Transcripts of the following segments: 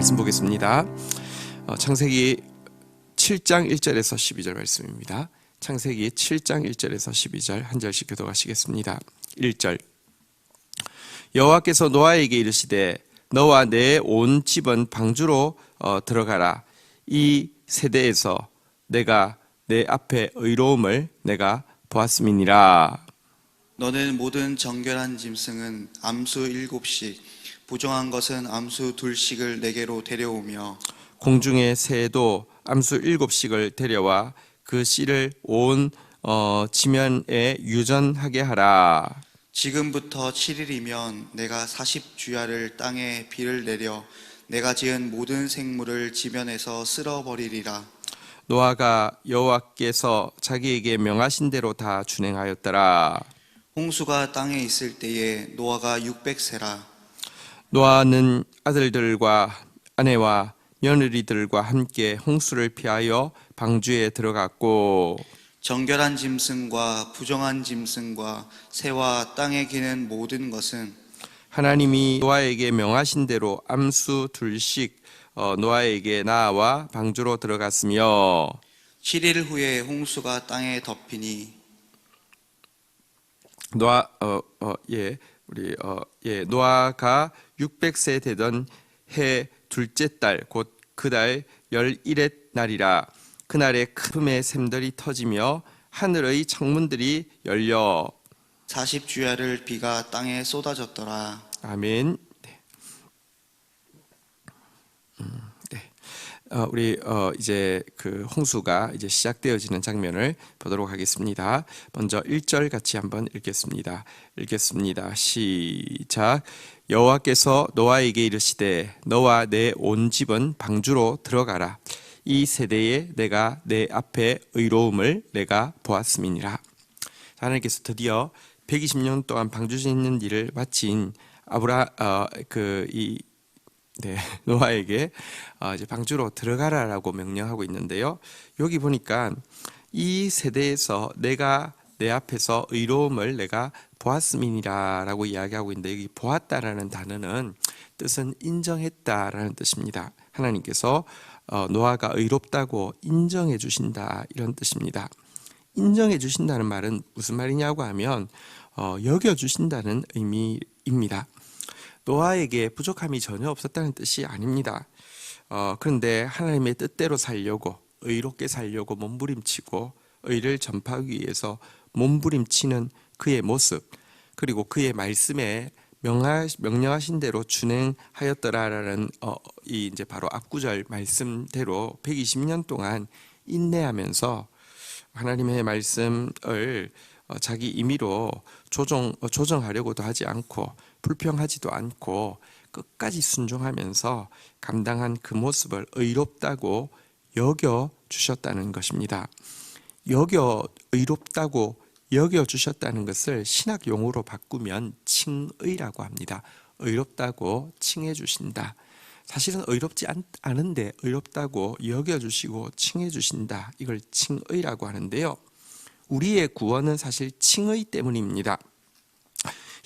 말씀 보겠습니다. 창세기 7장 1절에서 12절 말씀입니다. 창세기 7장 1절에서 12절 한 절씩 교독하시겠습니다. 1절 여호와께서 노아에게 이르시되 너와 내 온 집은 방주로 들어가라. 이 세대에서 내가 내 앞에 의로움을 내가 보았음이니라. 너는 모든 정결한 짐승은 암수 7씩 부정한 것은 암수 2씩을 내게로 데려오며 공중의 새도 암수 7씩을 데려와 그 씨를 온 지면에 유전하게 하라. 지금부터 7일이면 내가 40주야를 땅에 비를 내려 내가 지은 모든 생물을 지면에서 쓸어버리리라. 노아가 여호와께서 자기에게 명하신 대로 다 준행하였더라. 홍수가 땅에 있을 때에 노아가 600세라. 노아는 아들들과 아내와 며느리들과 함께 홍수를 피하여 방주에 들어갔고 정결한 짐승과 부정한 짐승과 새와 땅에 기는 모든 것은 하나님이 노아에게 명하신 대로 암수 2씩 노아에게 낳아와 방주로 들어갔으며 7일 후에 홍수가 땅에 덮이니 노아가 600세 되던 해 둘째 달 곧 그달 11의 날이라. 그날에 큰 품의 샘들이 터지며 하늘의 창문들이 열려 40주야를 비가 땅에 쏟아졌더라. 아멘. 우리 이제 그 홍수가 이제 시작되어지는 장면을 보도록 하겠습니다. 먼저 1절 같이 한번 읽겠습니다. 시작. 여호와께서 노아에게 이르시되 너와 내 온 집은 방주로 들어가라. 이 세대에 내가 내 앞에 의로움을 내가 보았음이니라. 하나님께서 드디어 120년 동안 방주 짓는 일을 마친 노아에게 이제 방주로 들어가라라고 명령하고 있는데요. 여기 보니까 이 세대에서 내가 내 앞에서 의로움을 내가 보았음이니라라고 이야기하고 있는데, 여기 보았다라는 단어는 뜻은 인정했다라는 뜻입니다. 하나님께서 노아가 의롭다고 인정해 주신다, 이런 뜻입니다. 인정해 주신다는 말은 무슨 말이냐고 하면 여겨 주신다는 의미입니다. 노아에게 부족함이 전혀 없었다는 뜻이 아닙니다. 그런데 하나님의 뜻대로 살려고, 의롭게 살려고 몸부림치고 의를 전파하기 위해서 몸부림치는 그의 모습, 그리고 그의 말씀에 명령하신 대로 준행하였더라라는 이 이제 바로 앞구절 말씀대로 120년 동안 인내하면서 하나님의 말씀을 자기 임의로 조정하려고도 하지 않고 불평하지도 않고 끝까지 순종하면서 감당한 그 모습을 의롭다고 여겨 주셨다는 것입니다. 의롭다고 여겨 주셨다는 것을 신학 용어로 바꾸면 칭의라고 합니다. 의롭다고 칭해 주신다. 사실은 의롭지 않은데 의롭다고 여겨 주시고 칭해 주신다. 이걸 칭의라고 하는데요. 우리의 구원은 사실 칭의 때문입니다.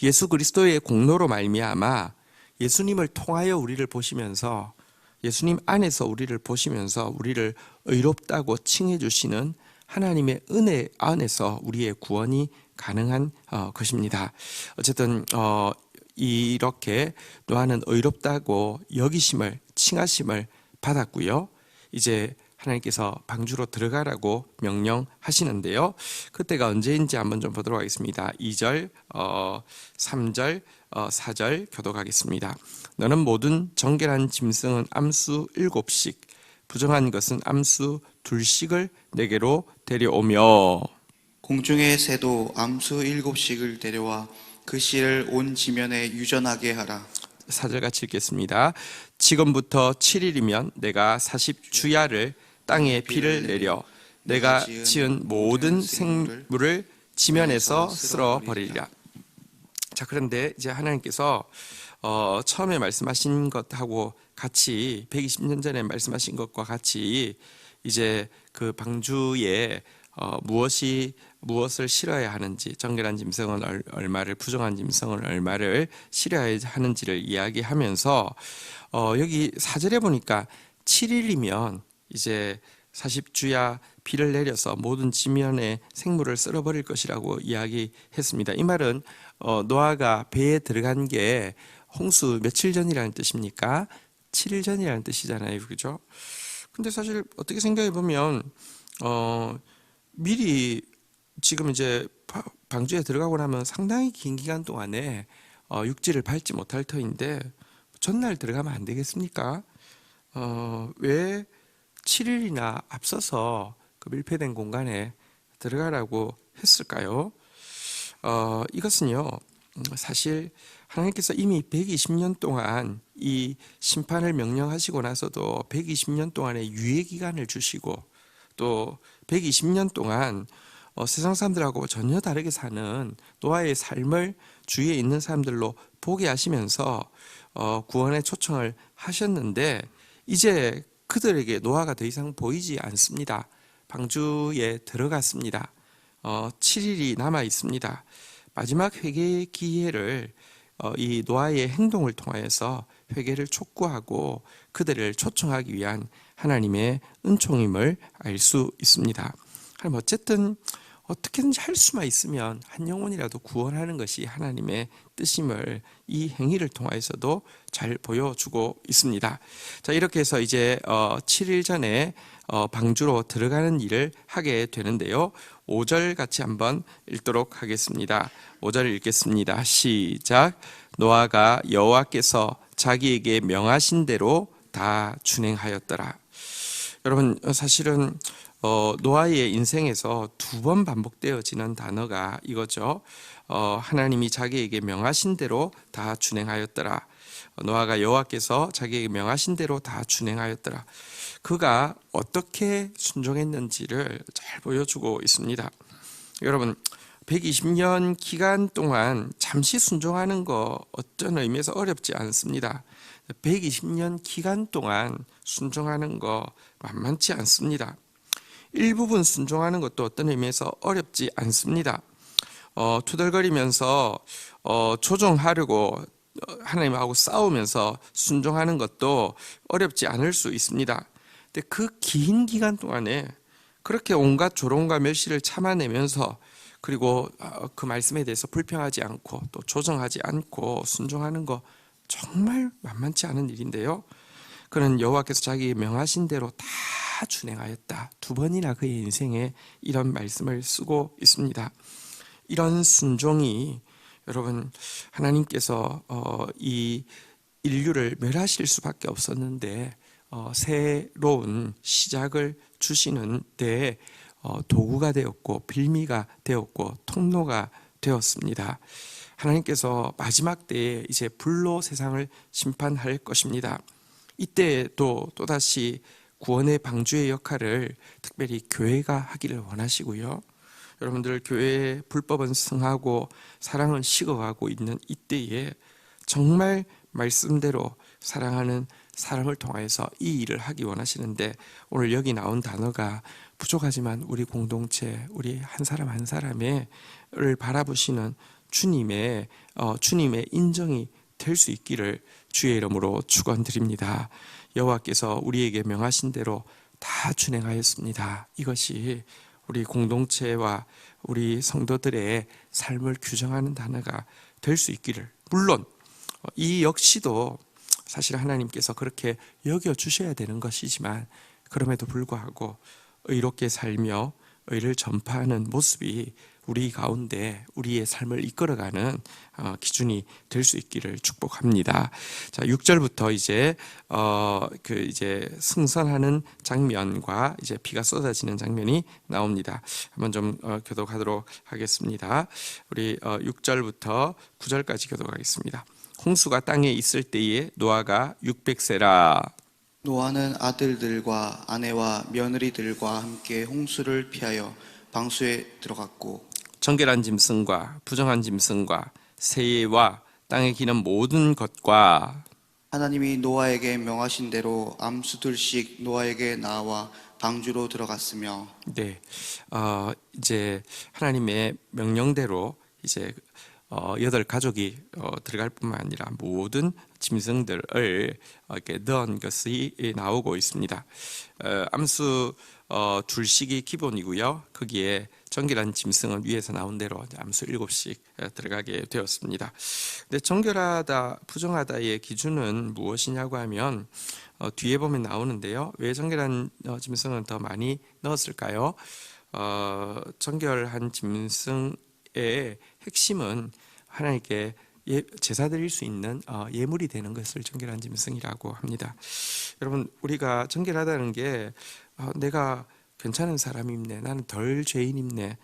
예수 그리스도의 공로로 말미암아 예수님을 통하여 우리를 보시면서, 예수님 안에서 우리를 보시면서 우리를 의롭다고 칭해 주시는 하나님의 은혜 안에서 우리의 구원이 가능한 것입니다. 어쨌든 이렇게 노아는 의롭다고 여기심을, 칭하심을 받았고요. 이제 하나님께서 방주로 들어가라고 명령하시는데요. 그때가 언제인지 한번 좀 보도록 하겠습니다. 2절, 3절, 4절 교독하겠습니다. 너는 모든 정결한 짐승은 암수 7씩, 부정한 것은 암수 2씩을 내게로 데려오며 공중의 새도 암수 7씩을 데려와 그 씨를 온 지면에 유전하게 하라. 4절 같이 읽겠습니다. 지금부터 7일이면 내가 40주야를 땅에 비를 내려 내가 지은 모든 생물을 지면에서 쓸어버리리라. 자, 그런데 이제 하나님께서 처음에 말씀하신 것하고 같이 120년 전에 말씀하신 것과 같이 이제 그 방주에 무엇을 실어야 하는지, 정결한 짐승은 얼마를, 부정한 짐승은 얼마를 실어야 하는지를 이야기하면서 여기 4절에 보니까 7일이면 이제 40주야 비를 내려서 모든 지면의 생물을 쓸어버릴 것이라고 이야기했습니다. 이 말은 노아가 배에 들어간 게 홍수 며칠 전이라는 뜻입니까? 7일 전이라는 뜻이잖아요, 그죠? 근데 사실 어떻게 생각해 보면 미리 지금 이제 방주에 들어가고 나면 상당히 긴 기간 동안에 육지를 밟지 못할 터인데 전날 들어가면 안 되겠습니까? 왜 7일이나 앞서서 그 밀폐된 공간에 들어가라고 했을까요? 이것은요, 사실 하나님께서 이미 120년 동안 이 심판을 명령하시고 나서도 120년 동안의 유예 기간을 주시고 또 120년 동안 세상 사람들하고 전혀 다르게 사는 노아의 삶을 주위에 있는 사람들로 보게 하시면서 구원의 초청을 하셨는데 이제 그들에게 노아가 더 이상 보이지 않습니다. 방주에 들어갔습니다. 7일이 남아 있습니다. 마지막 회개의 기회를 이 노아의 행동을 통하여서 회개를 촉구하고 그들을 초청하기 위한 하나님의 은총임을 알 수 있습니다. 그럼 어쨌든 어떻게든지 할 수만 있으면 한 영혼이라도 구원하는 것이 하나님의 뜻임을 이 행위를 통해서도 잘 보여주고 있습니다. 자, 이렇게 해서 이제 7일 전에 방주로 들어가는 일을 하게 되는데요. 5절 같이 한번 읽도록 하겠습니다. 5절 읽겠습니다. 시작. 노아가 여호와께서 자기에게 명하신 대로 다 준행하였더라. 여러분, 사실은 노아의 인생에서 2번 반복되어지는 단어가 이거죠. 하나님이 자기에게 명하신 대로 다 준행하였더라. 노아가 여호와께서 자기에게 명하신 대로 다 준행하였더라. 그가 어떻게 순종했는지를 잘 보여주고 있습니다. 여러분, 120년 기간 동안 잠시 순종하는 거 어떤 의미에서 어렵지 않습니다. 120년 기간 동안 순종하는 거 만만치 않습니다. 일부분 순종하는 것도 어떤 의미에서 어렵지 않습니다. 투덜거리면서 조종하려고 하나님하고 싸우면서 순종하는 것도 어렵지 않을 수 있습니다. 근데 그 긴 기간 동안에 그렇게 온갖 조롱과 멸시를 참아내면서 그리고 그 말씀에 대해서 불평하지 않고 또 조정하지 않고 순종하는 거 정말 만만치 않은 일인데요. 그는 여호와께서 자기 명하신 대로 다 준행하였다. 2번이나 그의 인생에 이런 말씀을 쓰고 있습니다. 이런 순종이 여러분, 하나님께서 이 인류를 멸하실 수밖에 없었는데 새로운 시작을 주시는 데 도구가 되었고 빌미가 되었고 통로가 되었습니다. 하나님께서 마지막 때에 이제 불로 세상을 심판할 것입니다. 이때에도 또다시 구원의 방주의 역할을 특별히 교회가 하기를 원하시고요. 여러분들, 교회의 불법은 승하고 사랑은 식어가고 있는 이때에 정말 말씀대로 사랑하는 사람을 통해서 이 일을 하기 원하시는데 오늘 여기 나온 단어가 부족하지만 우리 공동체, 우리 한 사람 한 사람을 바라보시는 주님의 인정이 될 수 있기를 주의 이름으로 축원드립니다. 여호와께서 우리에게 명하신 대로 다 준행하였습니다. 이것이 우리 공동체와 우리 성도들의 삶을 규정하는 단어가 될 수 있기를. 물론 이 역시도 사실 하나님께서 그렇게 여겨주셔야 되는 것이지만 그럼에도 불구하고 의롭게 살며 의를 전파하는 모습이 우리 가운데 우리의 삶을 이끌어가는 기준이 될 수 있기를 축복합니다. 자, 6절부터 이제 이제 승선하는 장면과 이제 비가 쏟아지는 장면이 나옵니다. 한번 좀 교독하도록 하겠습니다. 우리 6절부터 9절까지 교독하겠습니다. 홍수가 땅에 있을 때에 노아가 600세라. 노아는 아들들과 아내와 며느리들과 함께 홍수를 피하여 방수에 들어갔고 정결한 짐승과 부정한 짐승과 새와 땅에 기는 모든 것과 하나님이 노아에게 명하신 대로 암수들씩 노아에게 나와 방주로 들어갔으며 네, 이제 하나님의 명령대로 이제 여덟 가족이 들어갈 뿐만 아니라 모든 짐승들을 이렇게 넣은 것이 나오고 있습니다. 암수 둘씩이 기본이고요. 거기에 정결한 짐승은 위에서 나온 대로 이제 암수 7씩 들어가게 되었습니다. 근데 정결하다, 부정하다의 기준은 무엇이냐고 하면 뒤에 보면 나오는데요. 왜 정결한 짐승은 더 많이 넣었을까요? 정결한 짐승의 핵심은 하나님께 제사 드릴 수 있는 예물이 되는 것을 정결한 짐승이라고 합니다. 여러분, 우리가 정결하다는 게 내가 괜찮은 사람이네, 나는 덜 죄인이네,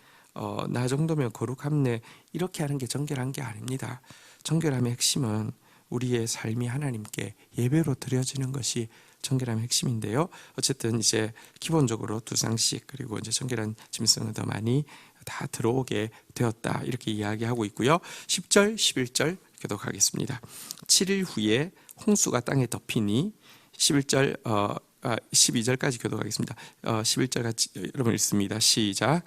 나 정도면 거룩함네, 이렇게 하는 게 정결한 게 아닙니다. 정결함의 핵심은 우리의 삶이 하나님께 예배로 드려지는 것이 정결함의 핵심인데요. 어쨌든 이제 기본적으로 2상씩, 그리고 이제 정결한 짐승은 더 많이 다 들어오게 되었다, 이렇게 이야기하고 있고요. 10절, 11절 교독하겠습니다. 7일 후에 홍수가 땅에 덮이니 11절, 12절까지 교독하겠습니다. 11절 같이 여러분 읽습니다. 시작.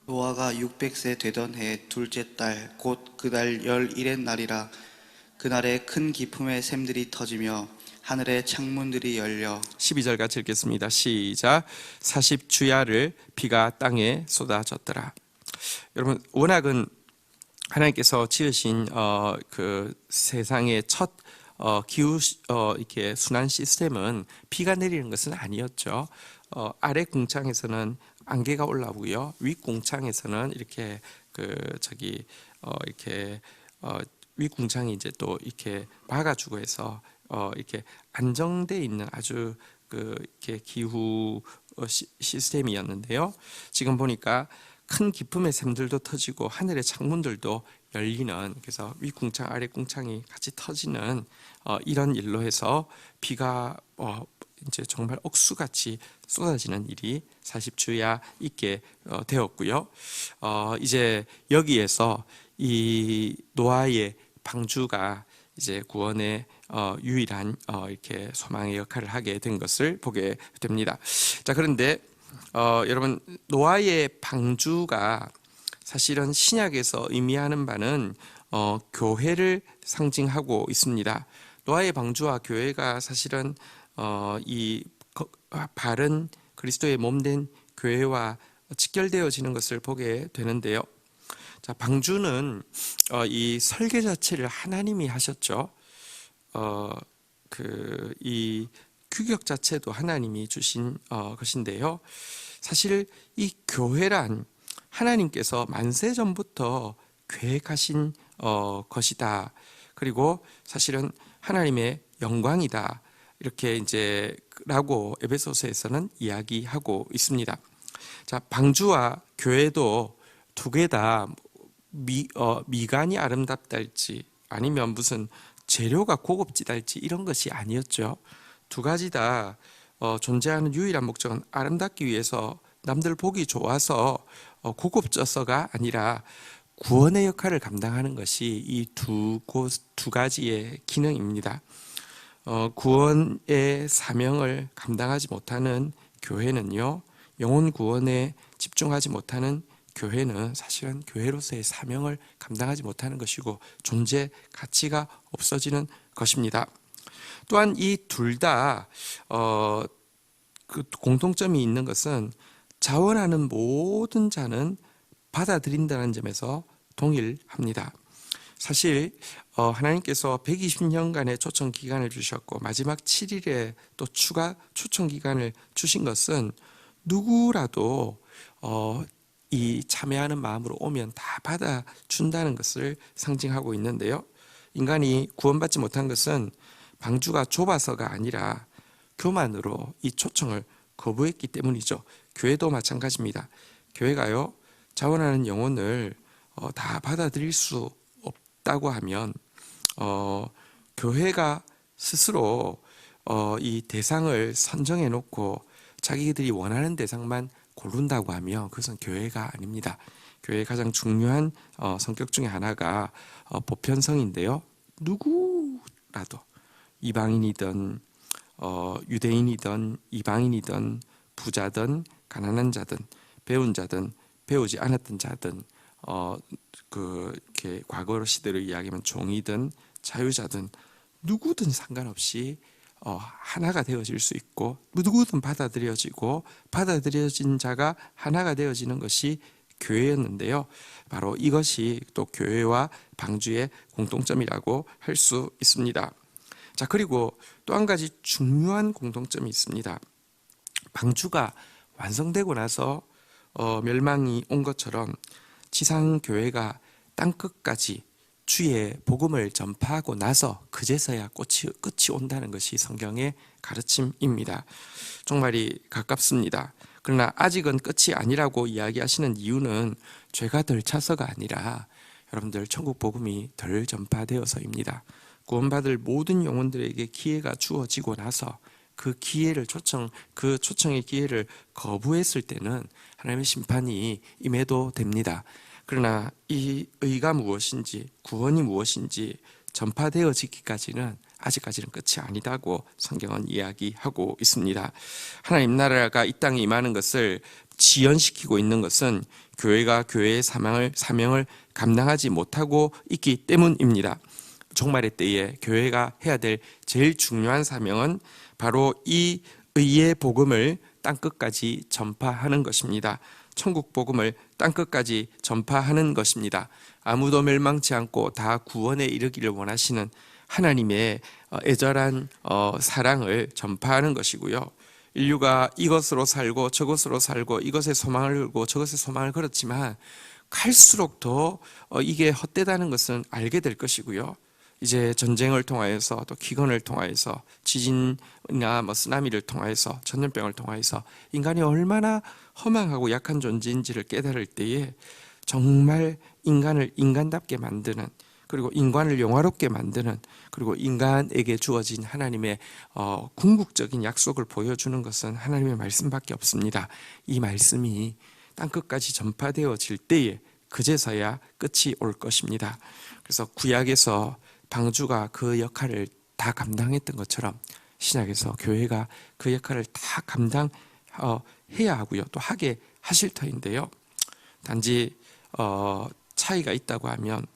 노아가 600세 되던 해 둘째 달 곧 그달 11의 날이라. 그날에 큰 기품의 샘들이 터지며 하늘의 창문들이 열려 12절 같이 읽겠습니다. 시작. 40주야를 비가 땅에 쏟아졌더라. 여러분, 워낙은 하나님께서 지으신 그 세상의 첫 기후 이렇게 순환 시스템은 비가 내리는 것은 아니었죠. 아래 궁창에서는 안개가 올라오고요, 윗 궁창에서는 이렇게 이렇게 윗 궁창이 이제 또 이렇게 막아주고 해서 이렇게 안정돼 있는 아주 이렇게 기후 시스템이었는데요. 지금 보니까 큰 기품의 샘들도 터지고 하늘의 창문들도 열리는, 그래서 윗궁창 아래 궁창이 같이 터지는 이런 일로 해서 비가 이제 정말 억수같이 쏟아지는 일이 40주야 있게 되었고요. 이제 여기에서 이 노아의 방주가 이제 구원의 유일한 이렇게 소망의 역할을 하게 된 것을 보게 됩니다. 자, 그런데 여러분, 노아의 방주가 사실은 신약에서 의미하는 바는 교회를 상징하고 있습니다. 노아의 방주와 교회가 사실은 이 바른 그리스도의 몸된 교회와 직결되어지는 것을 보게 되는데요. 자, 방주는 이 설계 자체를 하나님이 하셨죠. 이 규격 자체도 하나님이 주신 것인데요. 사실 이 교회란 하나님께서 만세 전부터 계획하신 것이다. 그리고 사실은 하나님의 영광이다, 이렇게 이제 라고 에베소서에서는 이야기하고 있습니다. 자, 방주와 교회도 두 개 다 미간이 아름답달지 아니면 무슨 재료가 고급지달지 이런 것이 아니었죠. 두 가지 다 존재하는 유일한 목적은 아름답기 위해서, 남들 보기 좋아서 고급져서가 아니라 구원의 역할을 감당하는 것이 이 두 가지의 기능입니다. 구원의 사명을 감당하지 못하는 교회는요, 영혼 구원에 집중하지 못하는 교회는 사실은 교회로서의 사명을 감당하지 못하는 것이고 존재 가치가 없어지는 것입니다. 또한 이 둘 다 그 공통점이 있는 것은 자원하는 모든 자는 받아들인다는 점에서 동일합니다. 사실 하나님께서 120년간의 초청 기간을 주셨고 마지막 7일에 또 추가 초청 기간을 주신 것은 누구라도 이 참여하는 마음으로 오면 다 받아준다는 것을 상징하고 있는데요. 인간이 구원받지 못한 것은 방주가 좁아서가 아니라 교만으로 이 초청을 거부했기 때문이죠. 교회도 마찬가지입니다. 교회가요, 자원하는 영혼을 다 받아들일 수 없다고 하면 교회가 스스로 이 대상을 선정해 놓고 자기들이 원하는 대상만 고른다고 하면 그것은 교회가 아닙니다. 교회의 가장 중요한 성격 중에 하나가 보편성인데요. 누구라도 이방인이든 유대인이든 이방인이든 부자든 가난한 자든 배운 자든 배우지 않았던 자든 이렇게 과거 시대로 이야기하면 종이든 자유자든 누구든 상관없이 하나가 되어질 수 있고 누구든 받아들여지고 받아들여진 자가 하나가 되어지는 것이 교회였는데요. 바로 이것이 또 교회와 방주의 공통점이라고 할 수 있습니다. 자, 그리고 또 한 가지 중요한 공통점이 있습니다. 방주가 완성되고 나서 멸망이 온 것처럼 지상 교회가 땅 끝까지 주의 복음을 전파하고 나서 그제서야 끝이 온다는 것이 성경의 가르침입니다. 정말이 가깝습니다. 그러나 아직은 끝이 아니라고 이야기하시는 이유는 죄가 덜 차서가 아니라 여러분들 천국 복음이 덜 전파되어서입니다. 구원받을 모든 영혼들에게 기회가 주어지고 나서 그 초청의 기회를 거부했을 때는 하나님의 심판이 임해도 됩니다. 그러나 이 의가 무엇인지 구원이 무엇인지 전파되어지기까지는 아직까지는 끝이 아니다고 성경은 이야기하고 있습니다. 하나님 나라가 이 땅에 임하는 것을 지연시키고 있는 것은 교회가 교회의 사명을 감당하지 못하고 있기 때문입니다. 종말의 때에 교회가 해야 될 제일 중요한 사명은 바로 이 의의 복음을 땅끝까지 전파하는 것입니다. 천국 복음을 땅끝까지 전파하는 것입니다. 아무도 멸망치 않고 다 구원에 이르기를 원하시는 하나님의 애절한 사랑을 전파하는 것이고요. 인류가 이것으로 살고 저것으로 살고 이것에 소망을 걸고 저것에 소망을 걸었지만 갈수록 더 이게 헛되다는 것은 알게 될 것이고요. 이제 전쟁을 통하여서 또 기근을 통하여서 지진이나 쓰나미를 통하여서 전염병을 통하여서 인간이 얼마나 허망하고 약한 존재인지를 깨달을 때에 정말 인간을 인간답게 만드는, 그리고 인간을 영화롭게 만드는, 그리고 인간에게 주어진 하나님의 궁극적인 약속을 보여주는 것은 하나님의 말씀밖에 없습니다. 이 말씀이 땅끝까지 전파되어질 때에 그제서야 끝이 올 것입니다. 그래서 구약에서 방주가 그 역할을 다 감당했던 것처럼 신약에서 교회가 그 역할을 다 감당해야 하고요, 또 하게 하실 터인데요. 단지 차이가 있다고 하면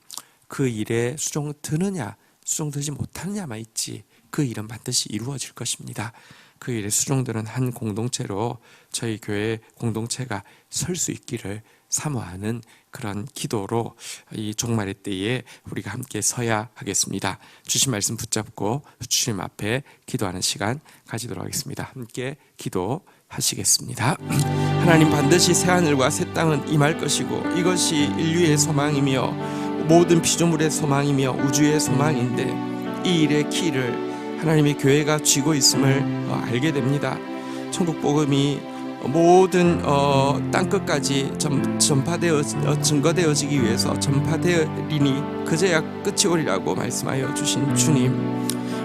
그 일에 수종드느냐 수종되지 못하느냐만 있지 그 일은 반드시 이루어질 것입니다. 그 일에 수종드는 한 공동체로 저희 교회 공동체가 설 수 있기를 사모하는 그런 기도로 이 종말의 때에 우리가 함께 서야 하겠습니다. 주신 말씀 붙잡고 주님 앞에 기도하는 시간 가지도록 하겠습니다. 함께 기도하시겠습니다. 하나님, 반드시 새하늘과 새 땅은 임할 것이고 이것이 인류의 소망이며 모든 피조물의 소망이며 우주의 소망인데 이 일의 키를 하나님의 교회가 쥐고 있음을 알게 됩니다. 천국 복음이 모든 땅끝까지 증거되어지기 위해서 전파되리니 그제야 끝이 오리라고 말씀하여 주신 주님,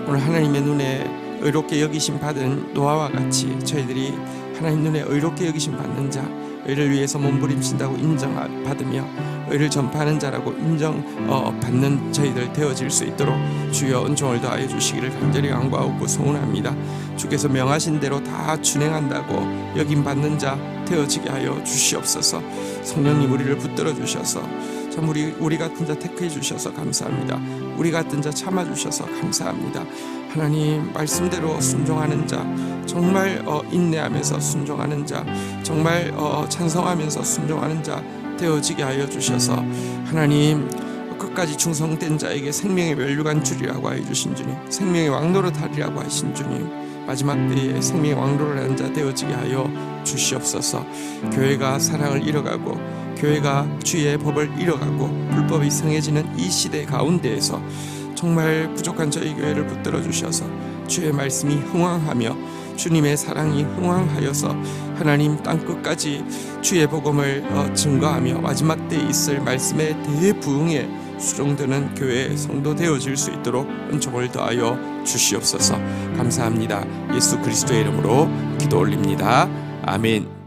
오늘 하나님의 눈에 의롭게 여기심 받은 노아와 같이 저희들이 하나님 눈에 의롭게 여기심 받는 자, 의를 위해서 몸부림친다고 인정받으며 의를 전파하는 자라고 인정받는 저희들 되어질 수 있도록 주여 은총을 더하여 주시기를 간절히 간구하고 소원합니다. 주께서 명하신 대로 다 준행한다고 여김받는 자 되어지게 하여 주시옵소서. 성령님 우리를 붙들어 주셔서 참 우리 같은 자 택해 주셔서 감사합니다. 우리 같은 자 참아 주셔서 감사합니다. 하나님 말씀대로 순종하는 자, 정말 인내하면서 순종하는 자, 정말 찬성하면서 순종하는 자 되어지게 하여 주셔서 하나님 끝까지 충성된 자에게 생명의 면류관 주리라고 하여 주신 주님, 생명의 왕노릇 하리라고 하신 주님, 마지막 때에 생명의 왕노릇 하는 자 되어지게 하여 주시옵소서. 교회가 사랑을 잃어가고 교회가 주의 법을 잃어가고 불법이 성해지는 이 시대 가운데에서 정말 부족한 저희 교회를 붙들어 주셔서 주의 말씀이 흥왕하며 주님의 사랑이 흥왕하여서 하나님 땅끝까지 주의 복음을 증거하며 마지막 때에 있을 말씀의 대부흥에 수종드는 교회의 성도 되어질 수 있도록 은총을 더하여 주시옵소서. 감사합니다. 예수 그리스도의 이름으로 기도 올립니다. 아멘.